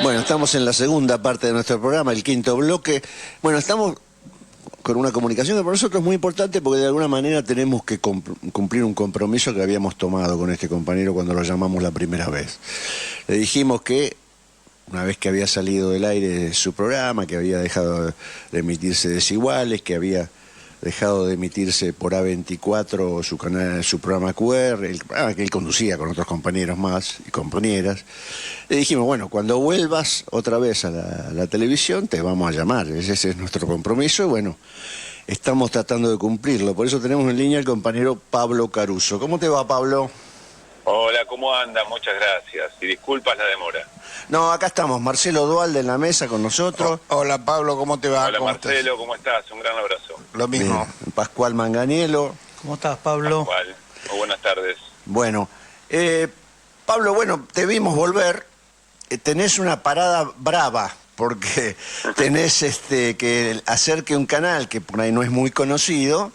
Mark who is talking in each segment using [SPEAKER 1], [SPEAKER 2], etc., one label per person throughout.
[SPEAKER 1] Bueno, estamos en la segunda parte de nuestro programa, el quinto bloque. Bueno, estamos con una comunicación que para nosotros es muy importante porque de alguna manera tenemos que cumplir un compromiso que habíamos tomado con este compañero cuando lo llamamos la primera vez. Le dijimos que una vez que había salido del aire su programa, que había dejado de emitirse Desiguales, que había dejado de emitirse por A24 su canal, su programa QR, el programa que él conducía con otros compañeros más y compañeras, le dijimos, bueno, cuando vuelvas otra vez a la televisión te vamos a llamar, ese es nuestro compromiso y bueno, estamos tratando de cumplirlo, por eso tenemos en línea al compañero Pablo Caruso. ¿Cómo te va, Pablo?
[SPEAKER 2] Hola, ¿cómo anda? Muchas gracias y disculpas la demora.
[SPEAKER 1] No, acá estamos, Marcelo Dualde en la mesa con nosotros.
[SPEAKER 3] Hola Pablo, ¿cómo te va?
[SPEAKER 2] Hola
[SPEAKER 3] ¿Cómo
[SPEAKER 2] Marcelo,
[SPEAKER 3] estás?
[SPEAKER 2] ¿cómo estás? Un gran abrazo.
[SPEAKER 3] Lo mismo.
[SPEAKER 1] Bien. Pascual Manganiello.
[SPEAKER 4] ¿Cómo estás, Pablo?
[SPEAKER 2] Pascual, muy buenas tardes.
[SPEAKER 1] Bueno, Pablo, bueno, te vimos volver, tenés una parada brava, porque tenés que hacer que un canal que por ahí no es muy conocido,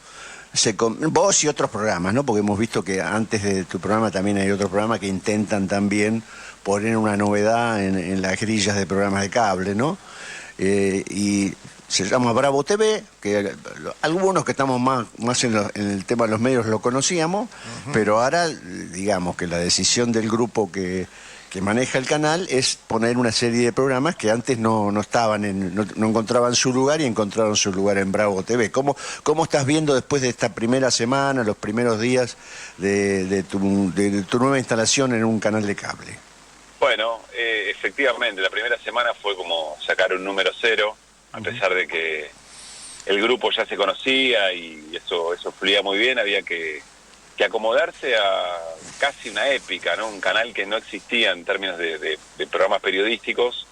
[SPEAKER 1] vos y otros programas, ¿no? Porque hemos visto que antes de tu programa también hay otros programas que intentan también poner una novedad en las grillas de programas de cable, ¿no? Y se llama Bravo TV, que algunos que estamos más en el tema de los medios lo conocíamos, pero ahora digamos que la decisión del grupo que maneja el canal es poner una serie de programas que antes no estaban, no encontraban su lugar y encontraron su lugar en Bravo TV. ¿Cómo estás viendo después de esta primera semana, los primeros días de tu nueva instalación en un canal de cable?
[SPEAKER 2] Bueno, efectivamente, la primera semana fue como sacar un número cero, a pesar de que el grupo ya se conocía y eso fluía muy bien, había que acomodarse a casi una épica, ¿no? Un canal que no existía en términos de programas periodísticos,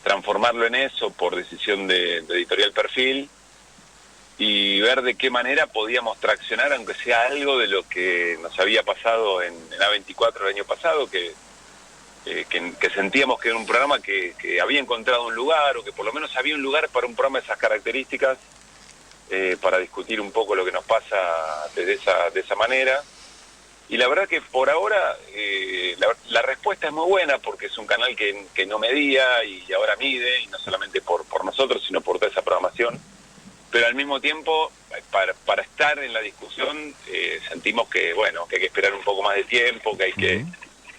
[SPEAKER 2] transformarlo en eso por decisión de Editorial Perfil y ver de qué manera podíamos traccionar, aunque sea algo de lo que nos había pasado en A24 el año pasado, que sentíamos que era un programa que había encontrado un lugar, o que por lo menos había un lugar para un programa de esas características, para discutir un poco lo que nos pasa de esa manera. Y la verdad que por ahora la respuesta es muy buena, porque es un canal que no medía y ahora mide, y no solamente por nosotros, sino por toda esa programación. Pero al mismo tiempo, para estar en la discusión, sentimos que, bueno, que hay que esperar un poco más de tiempo, que hay que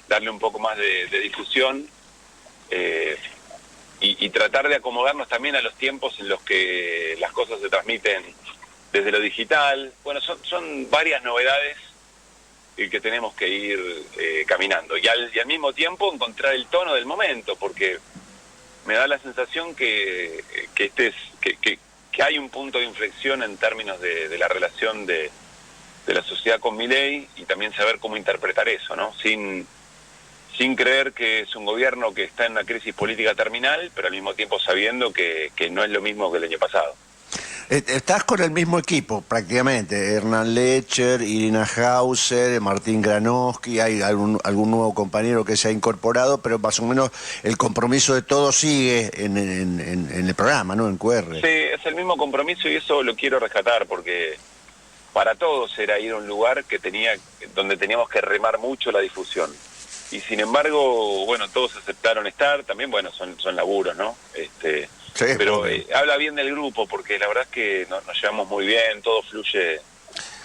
[SPEAKER 2] darle un poco más de difusión, y tratar de acomodarnos también a los tiempos en los que las cosas se transmiten desde lo digital. Bueno, son varias novedades que tenemos que ir caminando. Y al mismo tiempo encontrar el tono del momento, porque me da la sensación que hay un punto de inflexión en términos de la relación de la sociedad con Milei, y también saber cómo interpretar eso, ¿no? Sin creer que es un gobierno que está en una crisis política terminal, pero al mismo tiempo sabiendo que no es lo mismo que el año pasado.
[SPEAKER 1] Estás con el mismo equipo prácticamente, Hernán Lecher, Irina Hauser, Martín Granowski, hay algún nuevo compañero que se ha incorporado, pero más o menos el compromiso de todos sigue en el programa, ¿no? En QR.
[SPEAKER 2] Sí, es el mismo compromiso y eso lo quiero rescatar, porque para todos era ir a un lugar donde teníamos que remar mucho la difusión. Y sin embargo, bueno, todos aceptaron estar, también, bueno, son laburos, ¿no?
[SPEAKER 1] Sí,
[SPEAKER 2] pero habla bien del grupo, porque la verdad es que nos llevamos muy bien, todo fluye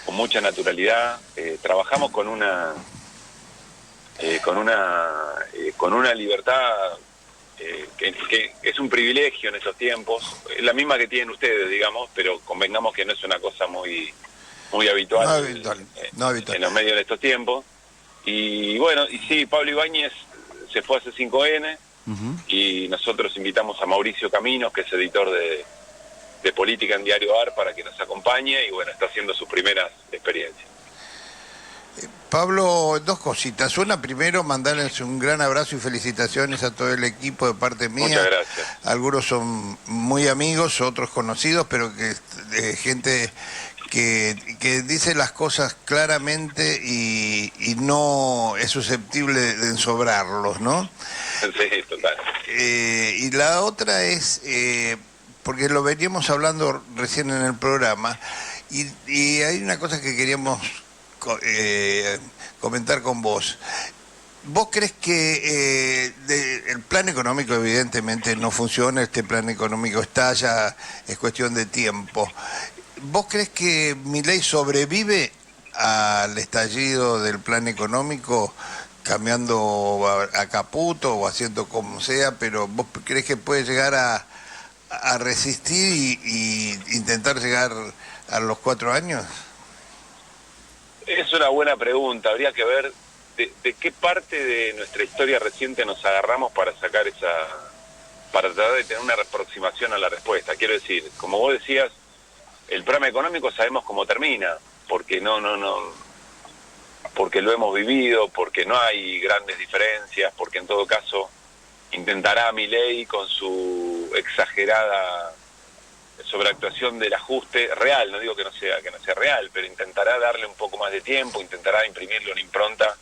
[SPEAKER 2] con mucha naturalidad, trabajamos con una libertad que es un privilegio en estos tiempos, es la misma que tienen ustedes, digamos, pero convengamos que no es una cosa muy habitual, en los medios de estos tiempos. Y bueno, y sí, Pablo Ibáñez se fue a C5N, y nosotros invitamos a Mauricio Caminos, que es editor de política en Diario AR, para que nos acompañe, y bueno, está haciendo sus primeras experiencias.
[SPEAKER 3] Pablo, dos cositas. Una, primero, mandarles un gran abrazo y felicitaciones a todo el equipo de parte mía.
[SPEAKER 2] Muchas gracias.
[SPEAKER 3] Algunos son muy amigos, otros conocidos, pero que gente que dice las cosas claramente y no es susceptible de ensobrarlos, ¿no?
[SPEAKER 2] Sí, total.
[SPEAKER 3] Y la otra es, porque lo veníamos hablando recién en el programa, y hay una cosa que queríamos comentar con vos. ¿Vos crees que el plan económico evidentemente no funciona, este plan económico estalla, es cuestión de tiempo? ¿Vos crees que Milei sobrevive al estallido del plan económico cambiando a Caputo o haciendo como sea, pero vos crees que puede llegar a resistir y intentar llegar a los 4 años?
[SPEAKER 2] Es una buena pregunta, habría que ver de qué parte de nuestra historia reciente nos agarramos para sacar para tratar de tener una aproximación a la respuesta. Quiero decir, como vos decías, el programa económico sabemos cómo termina, porque porque lo hemos vivido, porque no hay grandes diferencias, porque en todo caso intentará Milei con su exagerada sobreactuación del ajuste real, no digo que no sea real, pero intentará darle un poco más de tiempo, intentará imprimirle una impronta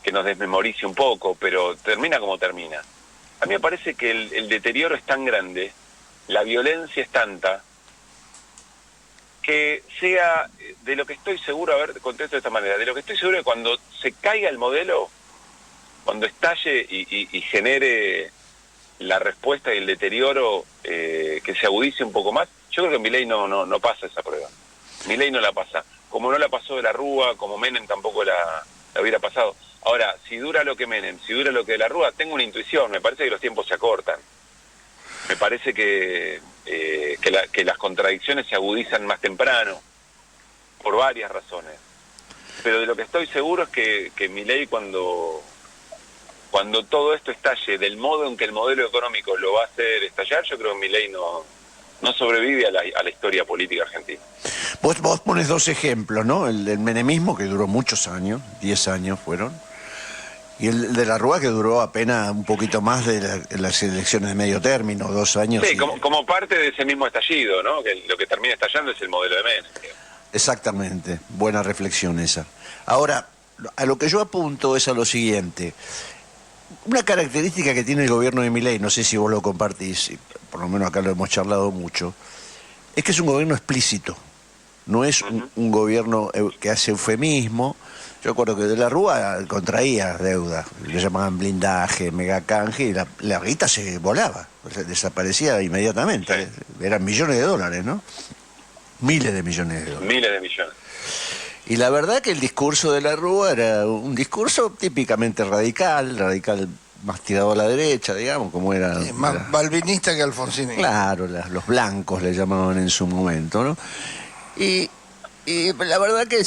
[SPEAKER 2] que nos desmemorice un poco, pero termina como termina. A mí me parece que el deterioro es tan grande, la violencia es tanta, que sea, de lo que estoy seguro, a ver, contesto de esta manera, de lo que estoy seguro es que cuando se caiga el modelo, cuando estalle y genere la respuesta y el deterioro que se agudice un poco más, yo creo que Milei no pasa esa prueba. Milei no la pasa. Como no la pasó de la Rúa, como Menem tampoco la hubiera pasado. Ahora, si dura lo que Menem, si dura lo que de la Rúa, tengo una intuición, me parece que los tiempos se acortan. Me parece que las contradicciones se agudizan más temprano, por varias razones. Pero de lo que estoy seguro es que Milei cuando todo esto estalle del modo en que el modelo económico lo va a hacer estallar, yo creo que Milei no sobrevive a la historia política argentina.
[SPEAKER 1] Vos pones 2 ejemplos, ¿no? El del menemismo, que duró muchos años, 10 años fueron, y el de la Rúa, que duró apenas un poquito más de las elecciones de medio término, 2 años.
[SPEAKER 2] Sí, como parte de ese mismo estallido, ¿no? Que lo que termina estallando es el modelo de Menem.
[SPEAKER 1] Exactamente, buena reflexión esa. Ahora, a lo que yo apunto es a lo siguiente. Una característica que tiene el gobierno de Milei, no sé si vos lo compartís, por lo menos acá lo hemos charlado mucho, es que es un gobierno explícito. No es un gobierno que hace eufemismo. Yo recuerdo que de la Rúa contraía deuda, le llamaban blindaje, megacanje, y la guita se volaba, desaparecía inmediatamente. Sí. Eran millones de dólares, ¿no? Miles de millones de dólares.
[SPEAKER 2] Miles de millones.
[SPEAKER 1] Y la verdad que el discurso de la Rúa era un discurso típicamente radical más tirado a la derecha, digamos, como era...
[SPEAKER 3] más balvinista que alfonsinista.
[SPEAKER 1] Claro, los blancos le llamaban en su momento, ¿no? Y la verdad que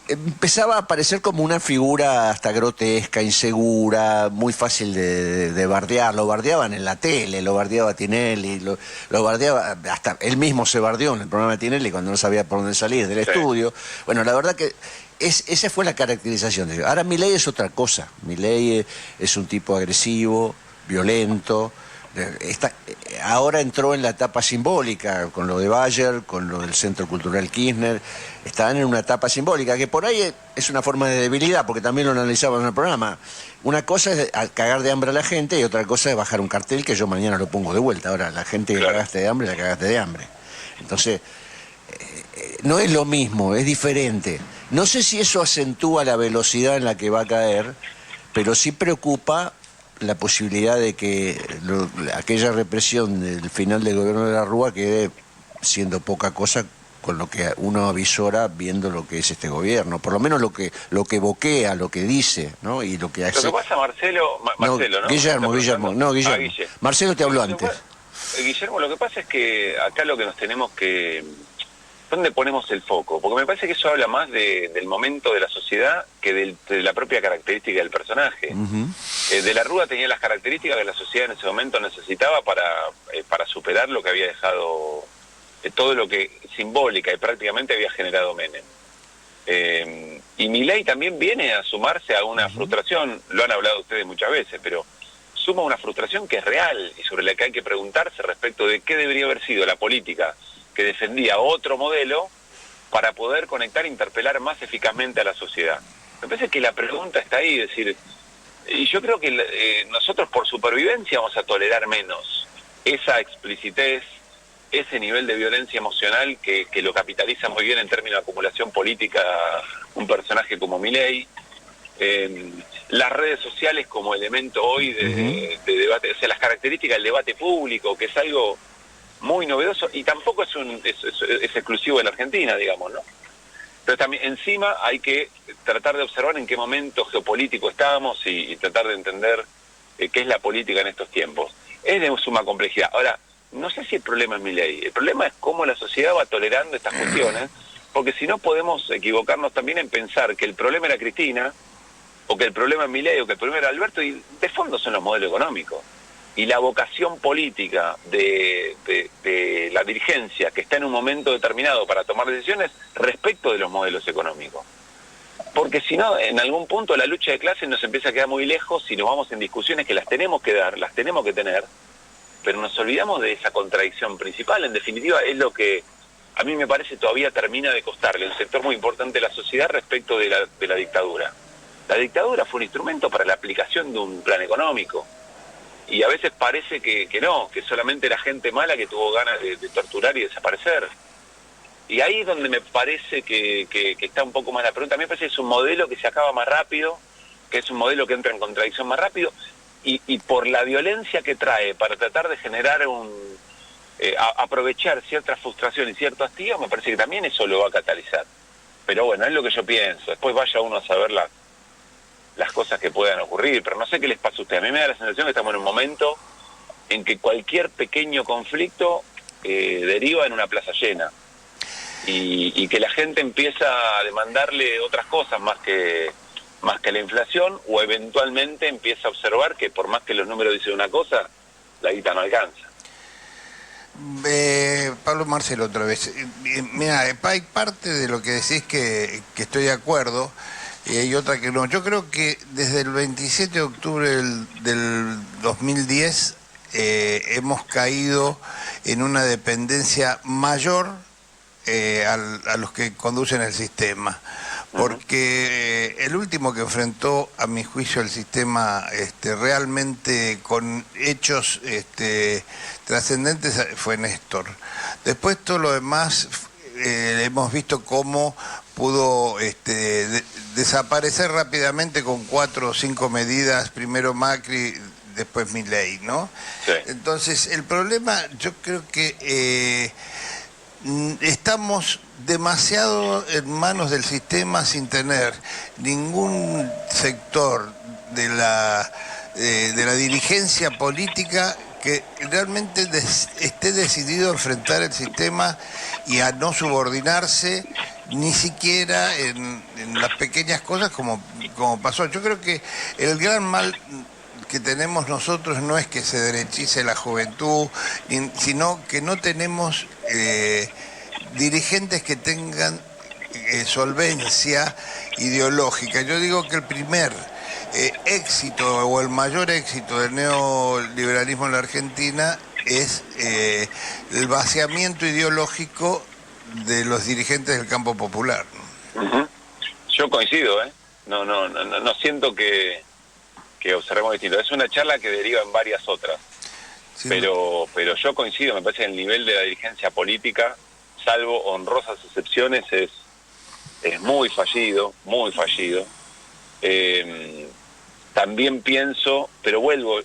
[SPEAKER 1] empezaba a aparecer como una figura hasta grotesca, insegura, muy fácil de bardear. Lo bardeaban en la tele, lo bardeaba Tinelli, lo bardeaba, hasta él mismo se bardeó en el programa de Tinelli cuando no sabía por dónde salir del estudio. Bueno, la verdad que esa fue la caracterización de ellos. Ahora Milei es otra cosa. Milei es un tipo agresivo, violento. Ahora entró en la etapa simbólica con lo de Bayer, con lo del Centro Cultural Kirchner. Están en una etapa simbólica que por ahí es una forma de debilidad, porque también lo analizamos en el programa. Una cosa es cagar de hambre a la gente y otra cosa es bajar un cartel que yo mañana lo pongo de vuelta. Ahora, la gente que cagaste de hambre, la cagaste de hambre. Entonces, no es lo mismo, es diferente. No sé si eso acentúa la velocidad en la que va a caer, pero sí preocupa la posibilidad de que aquella represión del final del gobierno de la Rúa quede siendo poca cosa con lo que uno avisora viendo lo que es este gobierno, por lo menos lo que boquea, lo que dice, ¿no? Y lo que hace.
[SPEAKER 2] Lo que pasa, Marcelo, ¿no?
[SPEAKER 1] Guillermo. Marcelo te habló antes.
[SPEAKER 2] Guillermo, lo que pasa es que acá lo que nos tenemos que... ¿Dónde ponemos el foco? Porque me parece que eso habla más del momento de la sociedad que de la propia característica del personaje. De la Rúa tenía las características que la sociedad en ese momento necesitaba para superar lo que había dejado, todo lo que simbólica y prácticamente había generado Menem. Y Milei también viene a sumarse a una frustración, lo han hablado ustedes muchas veces, pero suma una frustración que es real y sobre la que hay que preguntarse respecto de qué debería haber sido la política que defendía otro modelo para poder conectar e interpelar más eficazmente a la sociedad. Me parece que la pregunta está ahí, es decir, y yo creo que nosotros por supervivencia vamos a tolerar menos esa explicitez, ese nivel de violencia emocional que lo capitaliza muy bien en términos de acumulación política un personaje como Milei, las redes sociales como elemento hoy de debate, o sea, las características del debate público, que es algo muy novedoso y tampoco es exclusivo de la Argentina, digamos, ¿no? Pero también encima hay que tratar de observar en qué momento geopolítico estamos y tratar de entender qué es la política en estos tiempos. Es de suma complejidad. Ahora, no sé si el problema es Milei, el problema es cómo la sociedad va tolerando estas cuestiones, porque si no podemos equivocarnos también en pensar que el problema era Cristina, o que el problema es Milei, o que el problema era Alberto, y de fondo son los modelos económicos. Y la vocación política de la dirigencia que está en un momento determinado para tomar decisiones respecto de los modelos económicos. Porque si no, en algún punto la lucha de clases nos empieza a quedar muy lejos y nos vamos en discusiones que las tenemos que dar, las tenemos que tener, pero nos olvidamos de esa contradicción principal. En definitiva, es lo que a mí me parece todavía termina de costarle un sector muy importante de la sociedad respecto de la dictadura. La dictadura fue un instrumento para la aplicación de un plan económico. Y a veces parece que no, que solamente era gente mala que tuvo ganas de torturar y desaparecer. Y ahí es donde me parece que está un poco más la pregunta. A mí me parece que es un modelo que se acaba más rápido, que es un modelo que entra en contradicción más rápido, y por la violencia que trae para tratar de generar aprovechar cierta frustración y cierto hastío, me parece que también eso lo va a catalizar. Pero bueno, es lo que yo pienso. Después vaya uno a saber las cosas que puedan ocurrir, pero no sé qué les pasa a ustedes. A mí me da la sensación que estamos en un momento en que cualquier pequeño conflicto deriva en una plaza llena y que la gente empieza a demandarle otras cosas más que la inflación, o eventualmente empieza a observar que por más que los números dicen una cosa, la guita no alcanza.
[SPEAKER 3] Pablo Marcelo, otra vez. Mira, hay parte de lo que decís que estoy de acuerdo, y hay otra que no. Yo creo que desde el 27 de octubre del 2010 hemos caído en una dependencia mayor a los que conducen el sistema. Porque el último que enfrentó, a mi juicio, el sistema realmente con hechos trascendentes fue Néstor. Después todo lo demás hemos visto cómo pudo desaparecer rápidamente con 4 o 5 medidas, primero Macri, después Milei, ¿no?
[SPEAKER 2] Sí.
[SPEAKER 3] Entonces, el problema, yo creo que estamos demasiado en manos del sistema sin tener ningún sector de la dirigencia política que realmente esté decidido a enfrentar el sistema y a no subordinarse ni siquiera en las pequeñas cosas como pasó. Yo creo que el gran mal que tenemos nosotros no es que se derechice la juventud, sino que no tenemos dirigentes que tengan solvencia ideológica. Yo digo que el primer éxito o el mayor éxito del neoliberalismo en la Argentina es el vaciamiento ideológico de los dirigentes del campo popular, ¿no?
[SPEAKER 2] Yo coincido, no siento que observemos distinto. Es una charla que deriva en varias otras, sí, pero yo coincido. Me parece que el nivel de la dirigencia política, salvo honrosas excepciones, es muy fallido, muy fallido. También pienso, pero vuelvo,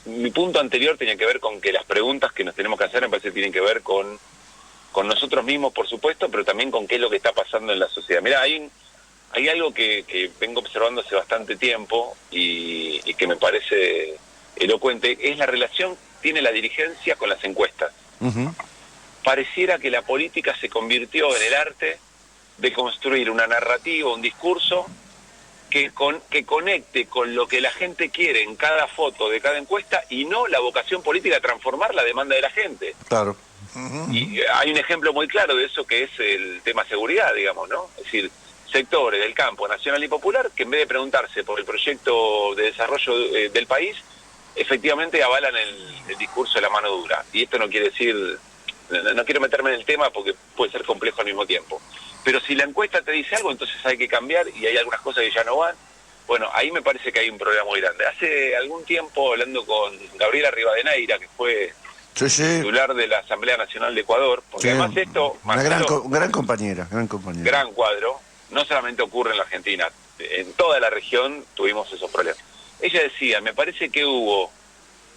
[SPEAKER 2] mi punto anterior tenía que ver con que las preguntas que nos tenemos que hacer me parece que tienen que ver con nosotros mismos, por supuesto, pero también con qué es lo que está pasando en la sociedad. Mirá, hay algo que vengo observando hace bastante tiempo y que me parece elocuente, es la relación que tiene la dirigencia con las encuestas. Pareciera que la política se convirtió en el arte de construir una narrativa, un discurso que conecte con lo que la gente quiere en cada foto de cada encuesta y no la vocación política de transformar la demanda de la gente.
[SPEAKER 1] Claro.
[SPEAKER 2] Y hay un ejemplo muy claro de eso que es el tema seguridad, digamos, ¿no? Es decir, sectores del campo nacional y popular que en vez de preguntarse por el proyecto de desarrollo del país, efectivamente avalan el discurso de la mano dura. Y esto no quiere decir, no quiero meterme en el tema porque puede ser complejo al mismo tiempo. Pero si la encuesta te dice algo, entonces hay que cambiar y hay algunas cosas que ya no van. Bueno, ahí me parece que hay un problema muy grande. Hace algún tiempo, hablando con Gabriela Rivadeneira, que fue titular de la Asamblea Nacional de Ecuador, porque además esto...
[SPEAKER 1] Una gran compañera.
[SPEAKER 2] Gran cuadro. No solamente ocurre en la Argentina, en toda la región tuvimos esos problemas. Ella decía, me parece que hubo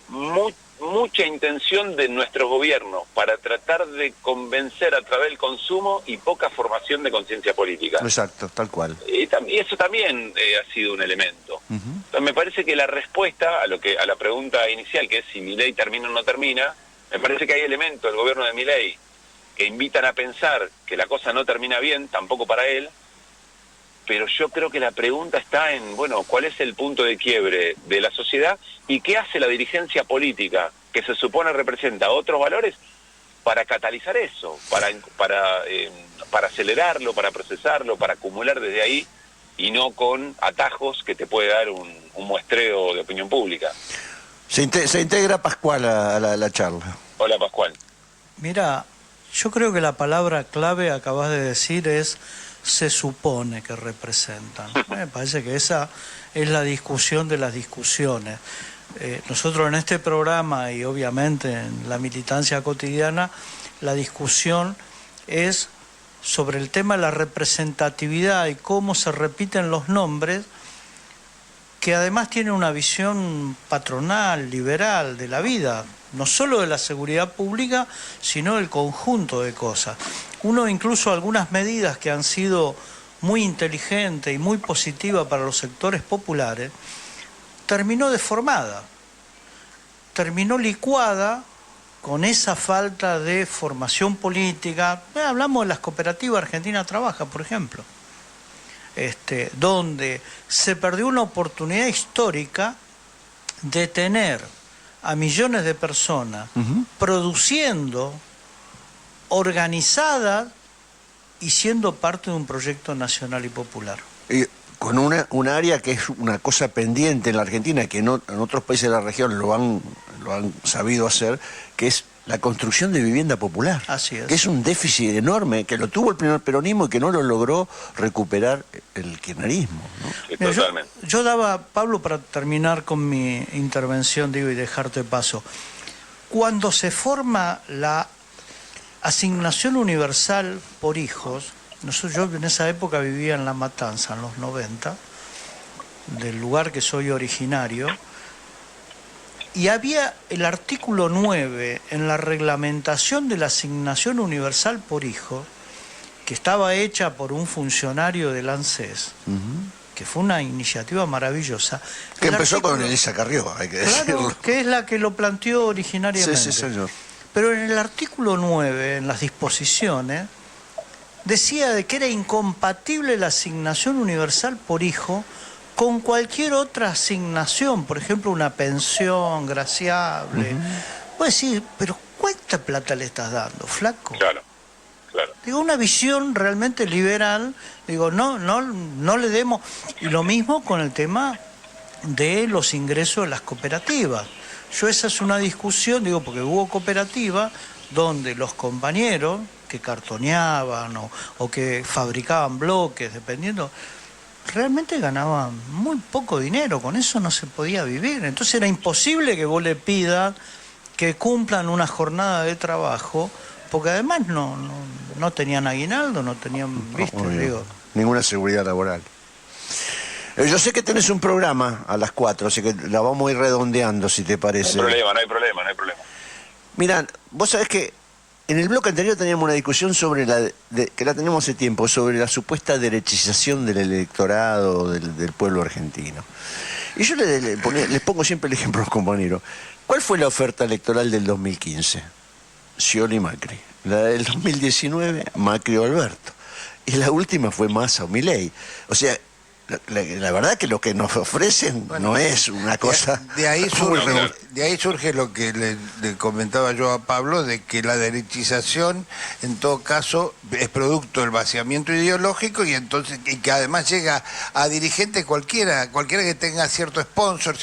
[SPEAKER 2] mucha intención de nuestros gobiernos para tratar de convencer a través del consumo y poca formación de conciencia política.
[SPEAKER 1] Exacto, tal cual.
[SPEAKER 2] Y eso también ha sido un elemento. Entonces me parece que la respuesta a la pregunta inicial, que es si Milei termina o no termina, me parece que hay elementos del gobierno de Milei que invitan a pensar que la cosa no termina bien, tampoco para él, pero yo creo que la pregunta está en, bueno, ¿cuál es el punto de quiebre de la sociedad y qué hace la dirigencia política, que se supone representa otros valores, para catalizar eso, para acelerarlo, para procesarlo, para acumular desde ahí y no con atajos que te puede dar un muestreo de opinión pública?
[SPEAKER 1] Se integra Pascual a la charla.
[SPEAKER 2] Hola, Pascual.
[SPEAKER 4] Mira, yo creo que la palabra clave acabas de decir es se supone que representan. Me parece que esa es la discusión de las discusiones. Nosotros en este programa y obviamente en la militancia cotidiana, la discusión es sobre el tema de la representatividad y cómo se repiten los nombres, que además tiene una visión patronal, liberal de la vida, no solo de la seguridad pública, sino del conjunto de cosas. Uno incluso algunas medidas que han sido muy inteligentes y muy positivas para los sectores populares, terminó deformada, terminó licuada con esa falta de formación política. Hablamos de las cooperativas Argentina Trabaja, por ejemplo, donde se perdió una oportunidad histórica de tener a millones de personas produciendo, organizadas y siendo parte de un proyecto nacional y popular.
[SPEAKER 1] Y con un área que es una cosa pendiente en la Argentina, que en otros países de la región lo han sabido hacer, que es la construcción de vivienda popular.
[SPEAKER 4] Así es.
[SPEAKER 1] Que es un déficit enorme, que lo tuvo el primer peronismo y que no lo logró recuperar el kirchnerismo, ¿no?
[SPEAKER 2] Sí,
[SPEAKER 4] Mira,
[SPEAKER 2] totalmente.
[SPEAKER 4] yo daba, Pablo, para terminar con mi intervención, y dejarte paso, cuando se forma la asignación universal por hijos, yo en esa época vivía en La Matanza, en los 90, del lugar que soy originario, y había el artículo 9 en la reglamentación de la asignación universal por hijo, que estaba hecha por un funcionario del ANSES, que fue una iniciativa maravillosa.
[SPEAKER 1] Que empezó con Elisa Carrió, hay que decirlo.
[SPEAKER 4] Claro, que es la que lo planteó originariamente.
[SPEAKER 1] Sí, señor.
[SPEAKER 4] Pero en el artículo 9, en las disposiciones, decía de que era incompatible la asignación universal por hijo con cualquier otra asignación, por ejemplo, una pensión graciable. Pues sí, pero ¿cuánta plata le estás dando, flaco?
[SPEAKER 2] Claro, claro.
[SPEAKER 4] Digo, una visión realmente liberal, digo, no le demos. Y lo mismo con el tema de los ingresos de las cooperativas. Esa es una discusión, digo, porque hubo cooperativas donde los compañeros que cartoneaban o que fabricaban bloques, dependiendo, realmente ganaban muy poco dinero, con eso no se podía vivir. Entonces era imposible que vos le pidas que cumplan una jornada de trabajo, porque además no tenían aguinaldo, no tenían, digo,
[SPEAKER 1] ninguna seguridad laboral. Yo sé que tenés un programa a las 4, así que la vamos a ir redondeando, si te parece.
[SPEAKER 2] No hay problema.
[SPEAKER 1] Mirá, vos sabés que en el bloque anterior teníamos una discusión sobre que la tenemos hace tiempo, sobre la supuesta derechización del electorado del pueblo argentino. Y yo les pongo siempre el ejemplo a los compañeros. ¿Cuál fue la oferta electoral del 2015? Scioli Macri. La del 2019, Macri o Alberto. Y la última fue Massa o Milei. O sea, la verdad que lo que nos ofrecen no es una cosa...
[SPEAKER 3] De ahí surge lo que le comentaba yo a Pablo, de que la derechización en todo caso es producto del vaciamiento ideológico y que además llega a dirigentes cualquiera que tenga cierto sponsor,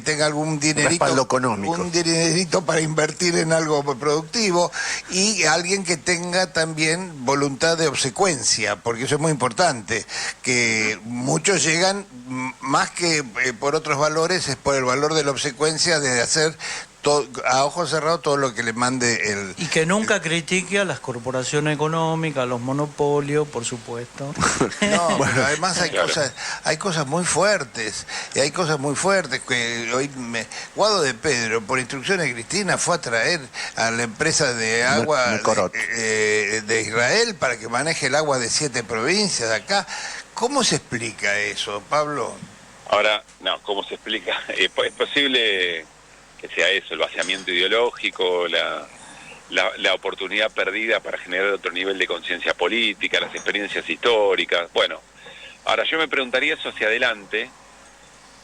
[SPEAKER 3] tenga algún dinerito,
[SPEAKER 1] económico,
[SPEAKER 3] un dinerito para invertir en algo productivo, y alguien que tenga también voluntad de obsecuencia, porque eso es muy importante, que muchos llegan más que por otros valores, es por el valor de la obsecuencia, de hacer a ojos cerrados todo lo que le mande el...
[SPEAKER 4] Y que nunca critique a las corporaciones económicas, a los monopolios, por supuesto.
[SPEAKER 3] No, pero además
[SPEAKER 2] Claro.
[SPEAKER 3] hay cosas muy fuertes, y hay cosas muy fuertes que hoy Guado de Pedro, por instrucciones de Cristina, fue a traer a la empresa de agua
[SPEAKER 1] Mecorot.
[SPEAKER 3] de Israel para que maneje el agua de 7 provincias de acá. ¿Cómo se explica eso, Pablo?
[SPEAKER 2] Ahora, no, ¿cómo se explica? Es posible que sea eso, el vaciamiento ideológico, la oportunidad perdida para generar otro nivel de conciencia política, las experiencias históricas. Bueno, ahora yo me preguntaría eso hacia adelante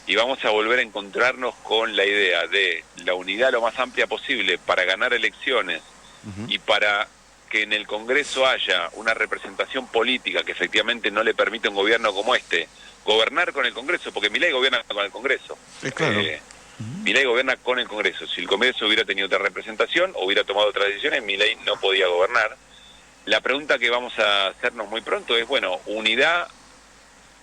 [SPEAKER 2] y vamos a volver a encontrarnos con la idea de la unidad lo más amplia posible para ganar elecciones y para que en el Congreso haya una representación política que efectivamente no le permite a un gobierno como este gobernar con el Congreso, porque Milei gobierna con el Congreso.
[SPEAKER 1] Sí, claro.
[SPEAKER 2] Milei gobierna con el Congreso. Si el Congreso hubiera tenido otra representación o hubiera tomado otras decisiones, Milei no podía gobernar. La pregunta que vamos a hacernos muy pronto es, bueno, unidad,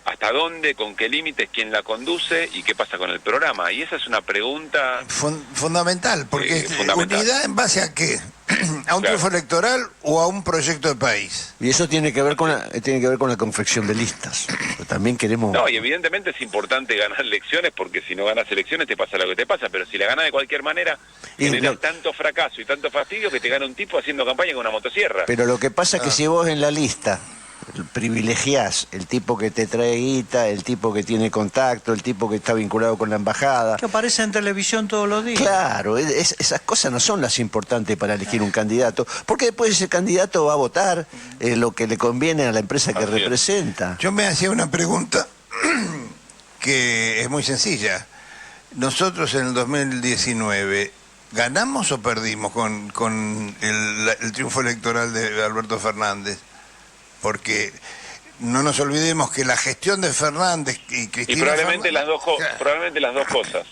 [SPEAKER 2] ¿hasta dónde? ¿Con qué límites? ¿Quién la conduce? ¿Y qué pasa con el programa? Y esa es una pregunta...
[SPEAKER 3] Fundamental, porque
[SPEAKER 2] fundamental.
[SPEAKER 3] ¿unidad en base a qué? ¿A un triunfo electoral o a un proyecto de país?
[SPEAKER 1] Y eso tiene que ver con la confección de listas. Pero también queremos...
[SPEAKER 2] No, y evidentemente es importante ganar elecciones, porque si no ganas elecciones te pasa lo que te pasa, pero si la ganas de cualquier manera,
[SPEAKER 1] Y
[SPEAKER 2] generas
[SPEAKER 1] no-
[SPEAKER 2] tanto fracaso y tanto fastidio que te gana un tipo haciendo campaña con una motosierra.
[SPEAKER 1] Pero lo que pasa es que si vos en la lista privilegiás el tipo que te trae guita, el tipo que tiene contacto, el tipo que está vinculado con la embajada...
[SPEAKER 4] Que aparece en televisión todos los días.
[SPEAKER 1] Claro, esas cosas no son las importantes para elegir un candidato, porque después ese candidato va a votar lo que le conviene a la empresa que
[SPEAKER 2] Así es.
[SPEAKER 1] representa.
[SPEAKER 3] Yo me hacía una pregunta que es muy sencilla. Nosotros en el 2019, ¿ganamos o perdimos con el triunfo electoral de Alberto Fernández? Porque no nos olvidemos que la gestión de Fernández y Cristina...
[SPEAKER 2] Y probablemente
[SPEAKER 3] Fernández-
[SPEAKER 2] probablemente las dos cosas.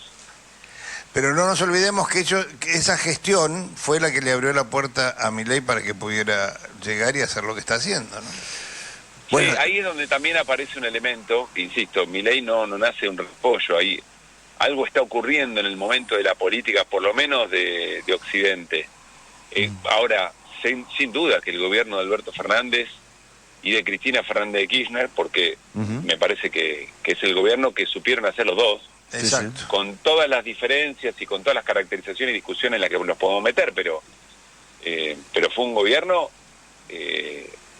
[SPEAKER 3] Pero no nos olvidemos que esa gestión fue la que le abrió la puerta a Milei para que pudiera llegar y hacer lo que está haciendo, ¿no?
[SPEAKER 1] Bueno.
[SPEAKER 2] Sí, ahí es donde también aparece un elemento, que insisto, Milei no nace un repollo, ahí algo está ocurriendo en el momento de la política, por lo menos de Occidente. Ahora, sin duda que el gobierno de Alberto Fernández y de Cristina Fernández de Kirchner, porque me parece que es el gobierno que supieron hacer los dos,
[SPEAKER 3] Exacto.
[SPEAKER 2] con todas las diferencias y con todas las caracterizaciones y discusiones en las que nos podemos meter, pero fue un gobierno,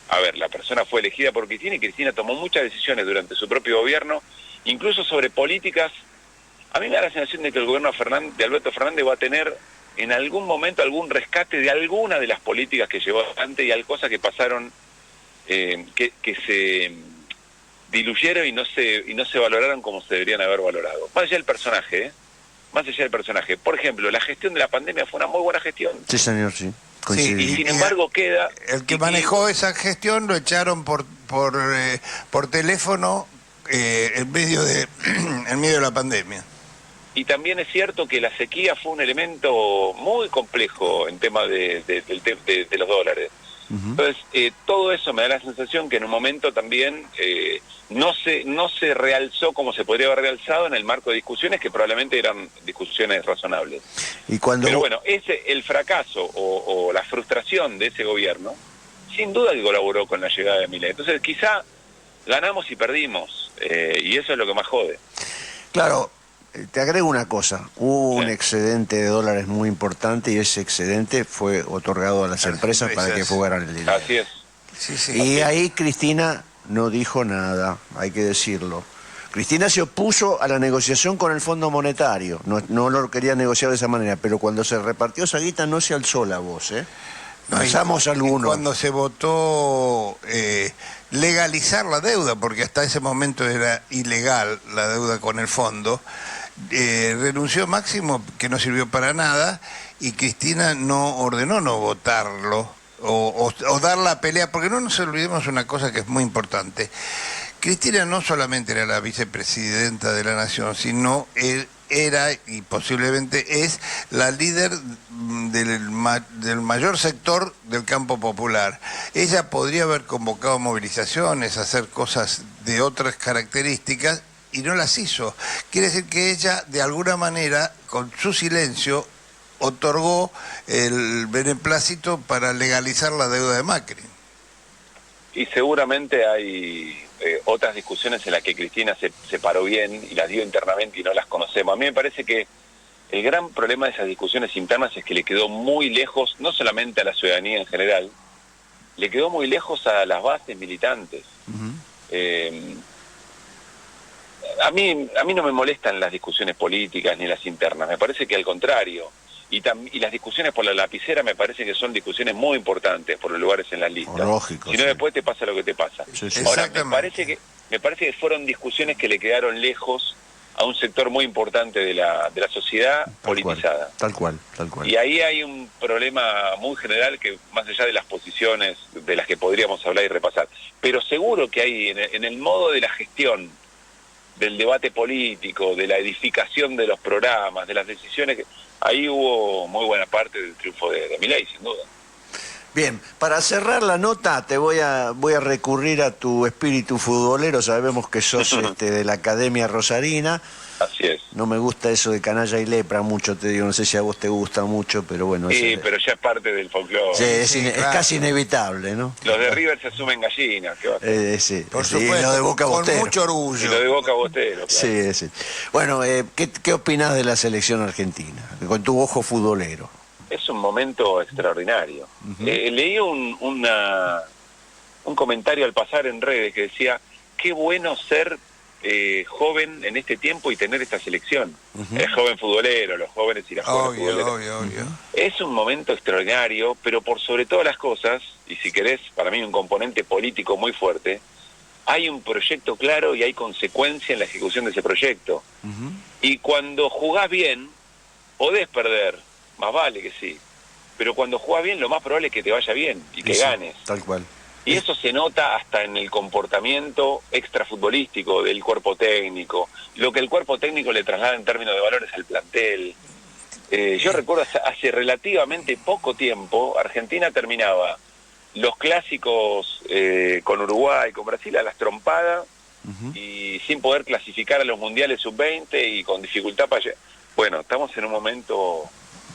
[SPEAKER 2] a ver, la persona fue elegida por Cristina y Cristina tomó muchas decisiones durante su propio gobierno, incluso sobre políticas. A mí me da la sensación de que el gobierno de Alberto Fernández va a tener en algún momento algún rescate de alguna de las políticas que llevó adelante y hay cosas que pasaron que se diluyeron y no se valoraron como se deberían haber valorado. Más allá del personaje, más allá del personaje. Por ejemplo, la gestión de la pandemia fue una muy buena gestión.
[SPEAKER 1] Sí, señor, sí. Coincidí.
[SPEAKER 2] Y sin embargo queda...
[SPEAKER 3] El que manejó esa gestión lo echaron por teléfono en medio de la pandemia.
[SPEAKER 2] Y también es cierto que la sequía fue un elemento muy complejo en tema de los dólares. Entonces, todo eso me da la sensación que en un momento también no se realzó como se podría haber realzado en el marco de discusiones que probablemente eran discusiones razonables.
[SPEAKER 1] Y cuando...
[SPEAKER 2] Pero bueno, el fracaso o la frustración de ese gobierno, sin duda que colaboró con la llegada de Milei. Entonces, quizá ganamos y perdimos, y eso es lo que más jode.
[SPEAKER 1] Claro, te agrego una cosa. Hubo un
[SPEAKER 2] Sí.
[SPEAKER 1] excedente de dólares muy importante y ese excedente fue otorgado a las empresas para que fugaran el dinero.
[SPEAKER 2] Así es.
[SPEAKER 3] Sí.
[SPEAKER 1] Y ahí Cristina no dijo nada, hay que decirlo. Cristina se opuso a la negociación con el Fondo Monetario, no lo quería negociar de esa manera, pero cuando se repartió esa guita no se alzó la voz, ¿eh? Pasamos algunos.
[SPEAKER 3] Cuando se votó legalizar la deuda, porque hasta ese momento era ilegal la deuda con el fondo, renunció Máximo, que no sirvió para nada, y Cristina no ordenó no votarlo o dar la pelea, porque no nos olvidemos una cosa que es muy importante. Cristina no solamente era la vicepresidenta de la Nación, sino era y posiblemente es la líder del mayor sector del campo popular. Ella podría haber convocado movilizaciones, hacer cosas de otras características y no las hizo. Quiere decir que ella, de alguna manera, con su silencio, otorgó el beneplácito para legalizar la deuda de Macri.
[SPEAKER 2] Y seguramente hay otras discusiones en las que Cristina se paró bien y las dio internamente y no las conocemos. A mí me parece que el gran problema de esas discusiones internas es que le quedó muy lejos, no solamente a la ciudadanía en general, le quedó muy lejos a las bases militantes. A mí no me molestan las discusiones políticas ni las internas, me parece que al contrario. Y las discusiones por la lapicera me parece que son discusiones muy importantes por los lugares en las listas.
[SPEAKER 1] Lógico,
[SPEAKER 2] si no,
[SPEAKER 1] sí.
[SPEAKER 2] después te pasa lo que te pasa.
[SPEAKER 1] Sí, sí.
[SPEAKER 2] Ahora, me parece que fueron discusiones que le quedaron lejos a un sector muy importante de la sociedad politizada.
[SPEAKER 1] Tal cual.
[SPEAKER 2] Y ahí hay un problema muy general que, más allá de las posiciones de las que podríamos hablar y repasar, pero seguro que hay en el modo de la gestión del debate político, de la edificación de los programas, de las decisiones, ahí hubo muy buena parte del triunfo de Milei, sin duda.
[SPEAKER 1] Bien, para cerrar la nota te voy a recurrir a tu espíritu futbolero. Sabemos que sos de la Academia Rosarina.
[SPEAKER 2] Así es.
[SPEAKER 1] No me gusta eso de canalla y lepra mucho, te digo, no sé si a vos te gusta mucho, pero bueno.
[SPEAKER 2] Sí, pero ya es parte del folclore.
[SPEAKER 1] Sí, es casi inevitable, ¿no?
[SPEAKER 2] Los de River se asumen gallinas, ¿qué va a hacer?
[SPEAKER 1] Sí,
[SPEAKER 3] Por
[SPEAKER 1] sí,
[SPEAKER 3] supuesto,
[SPEAKER 1] lo de Boca
[SPEAKER 3] con
[SPEAKER 1] Bostero.
[SPEAKER 3] mucho orgullo.
[SPEAKER 2] Y lo de Boca Bostero, claro.
[SPEAKER 1] Sí. Bueno, ¿qué opinás de la selección argentina? Con tu ojo futbolero.
[SPEAKER 2] Es un momento extraordinario. Leí un comentario al pasar en redes que decía, qué bueno ser joven en este tiempo y tener esta selección. El joven futbolero, los jóvenes y las jóvenes futboleras.
[SPEAKER 3] Obvio.
[SPEAKER 2] Es un momento extraordinario, pero por sobre todas las cosas, y si querés, para mí un componente político muy fuerte, hay un proyecto claro y hay consecuencia en la ejecución de ese proyecto. Y cuando jugás bien, podés perder, más vale que sí, pero cuando jugás bien lo más probable es que te vaya bien y que ganes.
[SPEAKER 1] Tal cual.
[SPEAKER 2] Y eso se nota hasta en el comportamiento extrafutbolístico del cuerpo técnico, lo que el cuerpo técnico le traslada en términos de valores al plantel. Yo recuerdo hace relativamente poco tiempo, Argentina terminaba los clásicos con Uruguay, con Brasil a las trompadas, y sin poder clasificar a los mundiales sub-20 y con dificultad para llegar. Bueno, estamos en un momento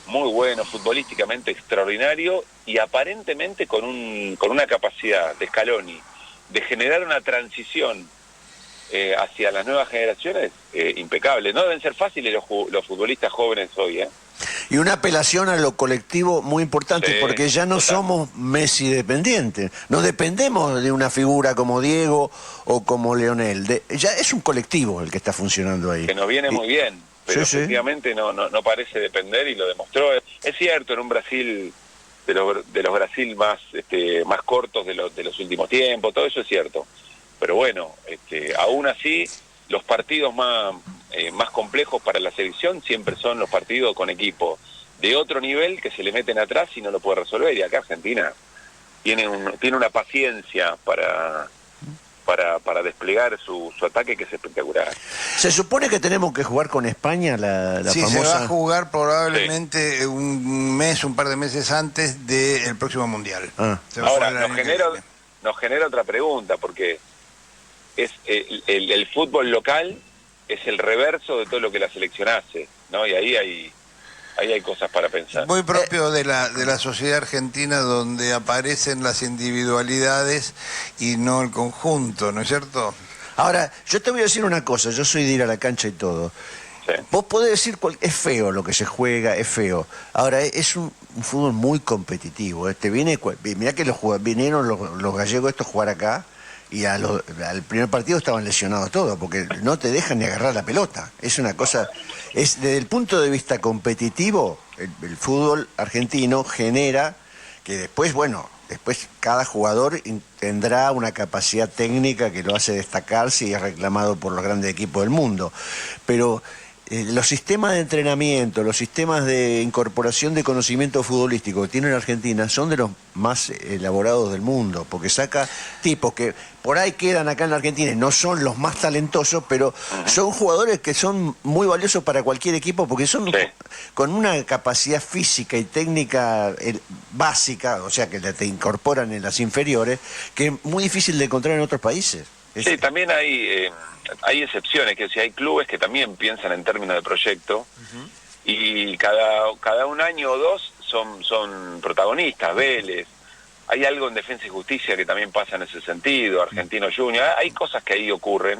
[SPEAKER 2] muy bueno, futbolísticamente extraordinario y aparentemente con una capacidad de Scaloni de generar una transición hacia las nuevas generaciones impecable. No deben ser fáciles los futbolistas jóvenes hoy,
[SPEAKER 1] Y una apelación a lo colectivo muy importante,
[SPEAKER 2] Sí,
[SPEAKER 1] porque ya no somos Messi dependientes. No dependemos de una figura como Diego o como Leonel. Ya es un colectivo el que está funcionando ahí.
[SPEAKER 2] que nos viene muy bien, pero
[SPEAKER 1] Sí.
[SPEAKER 2] efectivamente no parece depender y lo demostró. Es cierto, en un Brasil de los Brasil más cortos de los últimos tiempos, todo eso es cierto. Pero bueno, aún así, los partidos más complejos para la selección siempre son los partidos con equipos de otro nivel que se le meten atrás y no lo puede resolver. Y acá Argentina tiene una paciencia para desplegar su ataque que es espectacular.
[SPEAKER 1] Se supone que tenemos que jugar con España la
[SPEAKER 3] Sí,
[SPEAKER 1] famosa...
[SPEAKER 3] se va a jugar probablemente un par de meses antes del próximo Mundial. Se va a
[SPEAKER 2] Ahora,
[SPEAKER 3] jugar el año que viene.
[SPEAKER 2] nos genera otra pregunta, porque es el fútbol local es el reverso de todo lo que la selección hace, ¿no? Y ahí hay cosas para pensar.
[SPEAKER 3] Muy propio de la sociedad argentina, donde aparecen las individualidades y no el conjunto, ¿no es cierto?
[SPEAKER 1] Ahora, yo te voy a decir una cosa, yo soy de ir a la cancha y todo.
[SPEAKER 2] Sí.
[SPEAKER 1] Vos podés decir, es feo lo que se juega, es feo. Ahora, es un fútbol muy competitivo. Mirá que vinieron los gallegos estos a jugar acá, y al primer partido estaban lesionados todos, porque no te dejan ni agarrar la pelota. Es una cosa... Desde el punto de vista competitivo, el fútbol argentino genera que después cada jugador tendrá una capacidad técnica que lo hace destacarse y es reclamado por los grandes equipos del mundo. Pero los sistemas de entrenamiento, los sistemas de incorporación de conocimiento futbolístico que tiene la Argentina son de los más elaborados del mundo, porque saca tipos que por ahí quedan acá en la Argentina y no son los más talentosos, pero son jugadores que son muy valiosos para cualquier equipo porque son con una capacidad física y técnica básica, o sea que te incorporan en las inferiores, que es muy difícil de encontrar en otros países.
[SPEAKER 2] Sí, también hay excepciones, que si hay clubes que también piensan en términos de proyecto y cada un año o dos son protagonistas. Vélez, hay algo en Defensa y Justicia que también pasa en ese sentido, Argentino Junior, hay cosas que ahí ocurren,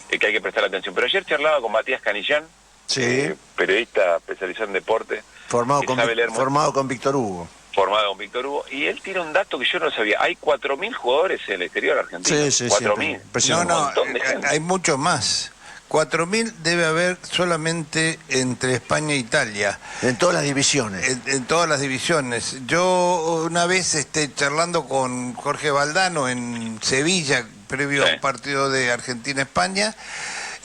[SPEAKER 2] que hay que prestar atención. Pero ayer charlaba con Matías Canillán,
[SPEAKER 1] Sí.
[SPEAKER 2] periodista especializado en deporte,
[SPEAKER 1] Formado
[SPEAKER 2] que
[SPEAKER 1] con,
[SPEAKER 2] sabe leer
[SPEAKER 1] formado con Víctor Hugo.
[SPEAKER 2] formado con Víctor Hugo, y él tira un dato que yo no sabía. Hay 4.000 jugadores en el exterior argentino.
[SPEAKER 1] Sí, sí, sí.
[SPEAKER 2] 4.000.
[SPEAKER 1] Impresionante.
[SPEAKER 3] No,
[SPEAKER 2] Un montón de gente.
[SPEAKER 3] hay mucho más. 4.000 debe haber solamente entre España e Italia,
[SPEAKER 1] En todas las divisiones.
[SPEAKER 3] en todas las divisiones. Yo una vez charlando con Jorge Valdano en Sevilla, previo
[SPEAKER 2] Sí.
[SPEAKER 3] a un partido de Argentina-España,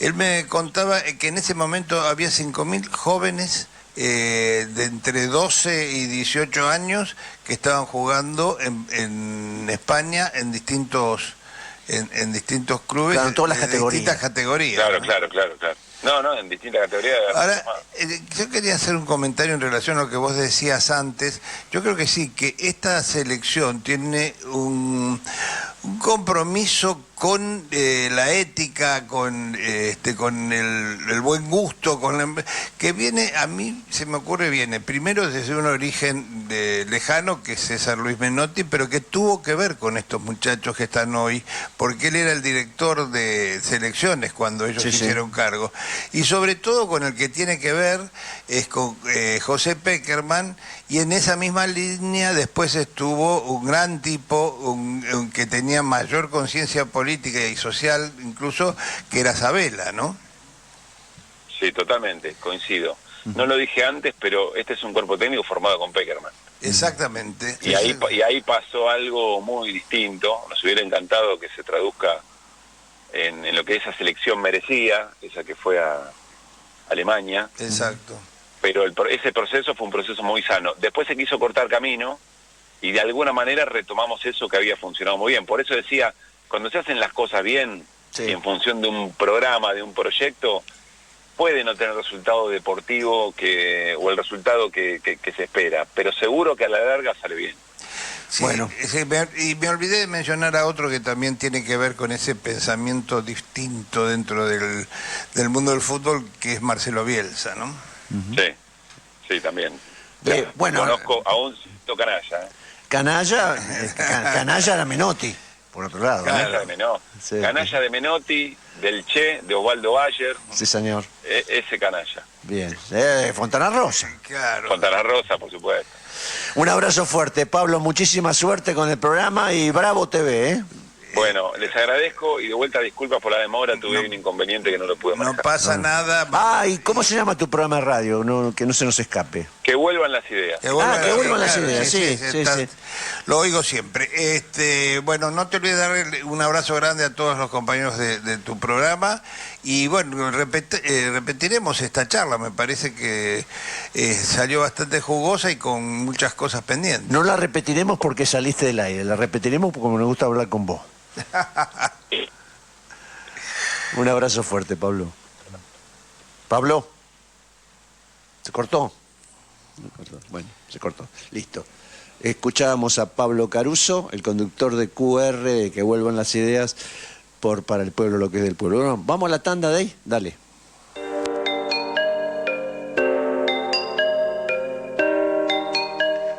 [SPEAKER 3] él me contaba que en ese momento había 5.000 jóvenes de entre 12 y 18 años que estaban jugando en España en distintos clubes,
[SPEAKER 1] Claro, en todas las
[SPEAKER 3] de
[SPEAKER 1] categorías.
[SPEAKER 3] distintas categorías.
[SPEAKER 2] Claro,
[SPEAKER 3] ¿no?
[SPEAKER 2] claro. No, en distintas categorías.
[SPEAKER 3] Ahora, yo quería hacer un comentario en relación a lo que vos decías antes. Yo creo que sí, que esta selección tiene un compromiso con la ética, con el buen gusto, que viene, a mí se me ocurre, viene primero desde un origen lejano, que es César Luis Menotti, pero que tuvo que ver con estos muchachos que están hoy, porque él era el director de selecciones cuando ellos
[SPEAKER 1] Sí, sí.
[SPEAKER 3] hicieron cargo. Y sobre todo con el que tiene que ver es con José Peckerman, y en esa misma línea después estuvo un gran tipo, un que tenía mayor conciencia política y social incluso, que era Sabela, ¿no?
[SPEAKER 2] Sí, totalmente, coincido. No lo dije antes, pero este es un cuerpo técnico formado con Peckerman.
[SPEAKER 3] Exactamente.
[SPEAKER 2] Y ahí pasó algo muy distinto. Nos hubiera encantado que se traduzca en lo que esa selección merecía, esa que fue a Alemania.
[SPEAKER 3] Exacto.
[SPEAKER 2] Pero ese proceso fue un proceso muy sano. Después se quiso cortar camino y de alguna manera retomamos eso que había funcionado muy bien. Por eso decía, cuando se hacen las cosas bien,
[SPEAKER 1] Sí.
[SPEAKER 2] en función de un programa, de un proyecto, puede no tener el resultado deportivo o el resultado que se espera, pero seguro que a la larga sale bien.
[SPEAKER 3] Sí,
[SPEAKER 1] Bueno.
[SPEAKER 3] y me olvidé de mencionar a otro que también tiene que ver con ese pensamiento distinto dentro del mundo del fútbol, que es Marcelo Bielsa, ¿no?
[SPEAKER 2] Sí, también.
[SPEAKER 1] Bueno,
[SPEAKER 2] Conozco a un cierto canalla,
[SPEAKER 1] Canalla era Menotti, por otro lado. ¿no?
[SPEAKER 2] Canalla de Menotti,
[SPEAKER 1] Sí.
[SPEAKER 2] Canalla de Menotti, del Che, de Osvaldo Bayer,
[SPEAKER 1] Sí, señor.
[SPEAKER 2] ese canalla.
[SPEAKER 1] Bien. Fontana Rosa.
[SPEAKER 3] Claro.
[SPEAKER 2] Fontana Rosa, por supuesto.
[SPEAKER 1] Un abrazo fuerte, Pablo. Muchísima suerte con el programa y Bravo TV, ¿eh?
[SPEAKER 2] Bueno, les agradezco y de vuelta disculpas por la demora, tuve un inconveniente que no lo pude
[SPEAKER 3] No
[SPEAKER 2] manejar.
[SPEAKER 3] pasa nada.
[SPEAKER 1] Ah, ¿y cómo se llama tu programa de radio? No, que no se nos escape.
[SPEAKER 2] Que vuelvan las ideas.
[SPEAKER 1] que vuelvan las ideas, sí,
[SPEAKER 3] está-
[SPEAKER 1] sí.
[SPEAKER 3] Lo oigo siempre. Bueno, no te olvides darle un abrazo grande a todos los compañeros de tu programa. Y bueno, repetiremos esta charla. Me parece que salió bastante jugosa y con muchas cosas pendientes.
[SPEAKER 1] No la repetiremos porque saliste del aire, la repetiremos porque me gusta hablar con vos. Un abrazo fuerte, Pablo. Pablo. ¿Se cortó? Bueno, se cortó. Listo. Escuchábamos a Pablo Caruso, el conductor de QR, que vuelvan las ideas para el pueblo lo que es del pueblo. Bueno, vamos a la tanda de ahí. Dale.